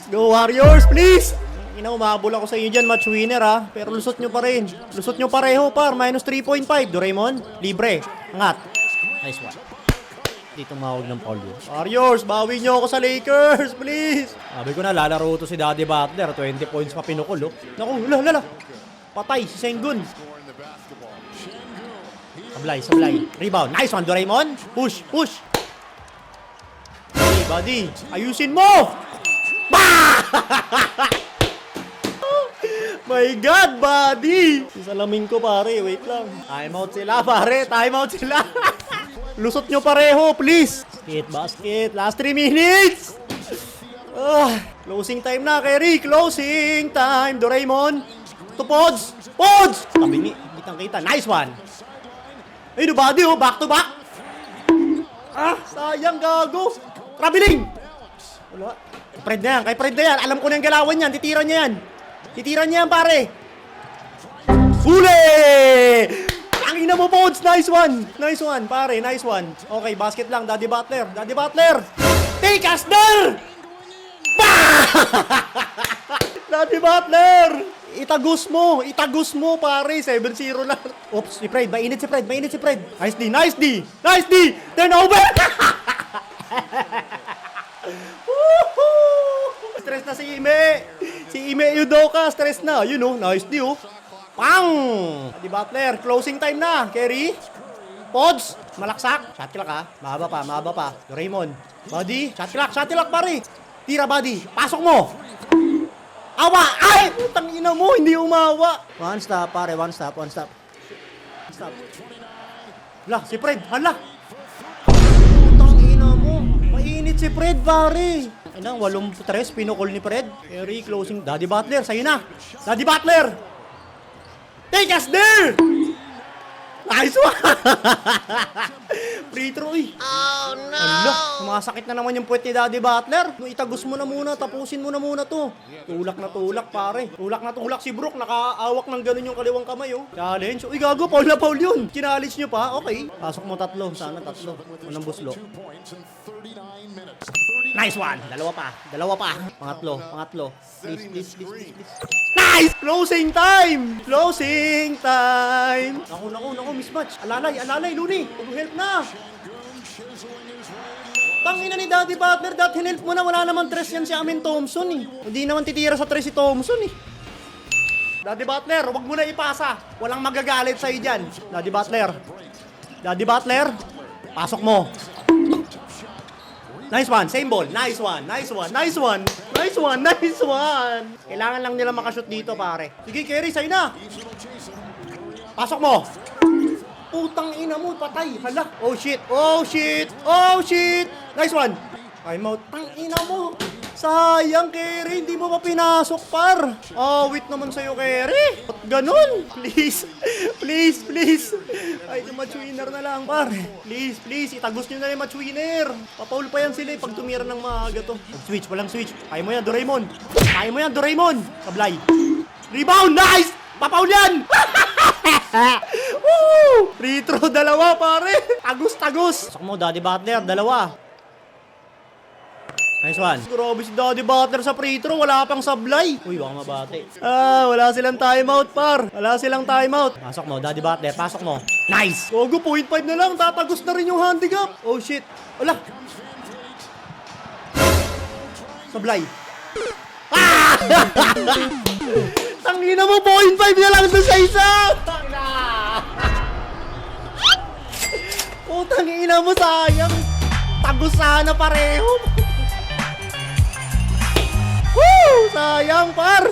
Go Warriors, please! Umabol ako sa inyo dyan, match winner ha. Pero lusot nyo pa rin. Lusot nyo pareho par, minus 3.5. Doraemon, libre. Angat. Nice one. Dito mawag ng foul yun. Warriors, bawi nyo ako sa Lakers, please. Sabi ko na, lalaro to si Daddy Butler. 20 points pa pinukul, oh. Naku, lala. Patay, si Sengun. Sablay. Rebound. Nice one, Doraemon. Push. Hey, buddy. Ayusin mo! Bah! My God, buddy! Salamin ko, pare. Wait lang. Timeout sila, pare. Timeout sila. Lusot nyo pareho, please. Basket. Last 3 minutes. Closing time na, Kerry. Closing time. Doraemon. To Pods. Tabingi. Kitang-kita. Nice one. Ay, no, buddy, oh. Back to back. Sayang, gago. Traveling. Wala. Kay Fred na yan. Alam ko na yung galawan yan. Titira niya yan, pare. Huli! Ang ina mo, Pods. Nice one, pare. Nice one. Okay, basket lang. Daddy Butler. Take us there! Daddy Butler! Itagos mo, pare. 7-0 lang. Oops, si Fred. Mainit si Fred. Nice D. Turnover! Stress na si Ime Udoka, stress na. You know, nice D, oh. Pang! Daddy Butler, closing time na. Kerry. Pods, malaksak. Shot clock, ha. Mahaba pa. Doraemon. Buddy, shot clock, pare. Tira, buddy. Pasok mo. Awa! Ay! Putang ina mo, hindi umawa. One stop, pare. One stop. Hala, si Fred. Putang ina mo. Mainit si Fred, pare. Inang 8-3, pinukol ni Fred. Kerry, closing. Daddy Butler, sa'yo na. Daddy Butler! Take us there! Nice one! Free throw, eh. Oh, no! Ala, sumasakit na naman yung puwet ni Daddy Butler. Itagos mo na muna, tapusin mo na muna to. Tulak na tulak, pare. Tulak si Brook. Nakaawak ng ganun yung kaliwang kamay, oh. Challenge. Uy, gago, foul na foul yun. Challenge nyo pa, okay. Pasok mo 3. Sana 3. Unang buslo. Nice one! Dalawa pa. Pangatlo. Please. Nice! Closing time! Naku, mismatch. Alalay, Looney. Help na! Tangina ni Daddy Butler, help mo na. Wala naman tres yan si Amin Thompson, eh. Hindi naman titira sa tres si Thompson, eh. Daddy Butler, wag mo na ipasa. Walang magagalit sa'yo dyan. Daddy Butler, pasok mo. Nice one, same ball. Nice one. Kailangan lang nila makashoot dito, pare. Sige, Kerry, sa'yo na. Pasok mo. Putang ina mo, patay. Hala. Oh shit. Nice one. Timeout. Tang ina mo. Sayang, Kerry. Hindi mo pa pinasok, par. Wait naman sa'yo, Kerry. Ba't ganun? Please. Ay, match winner na lang, par. Please. Itagos nyo na yung match winner. Papaul pa yan sila pag tumira ng maaga to. Walang switch. Kaya mo yan, Doraemon. Sablay. Rebound. Nice! Papaul yan! Woo! Free throw, 2, pare. Tagos. Pasok mo, Daddy Butler, 2. Nice one. Grabe si Daddy Butler sa free throw. Wala pang sablay. Uy, baka mabate. Wala silang timeout, par. Pasok mo, Daddy Butler. Pasok mo. Nice. Gogo, 0.5 na lang. Tatagos na rin yung handicap. Oh, shit. Wala. Sablay. Tangina mo, 0.5 na lang doon sa isa. Tangina mo, sayang. Tagos sana pareho. Woo! Sayang, par!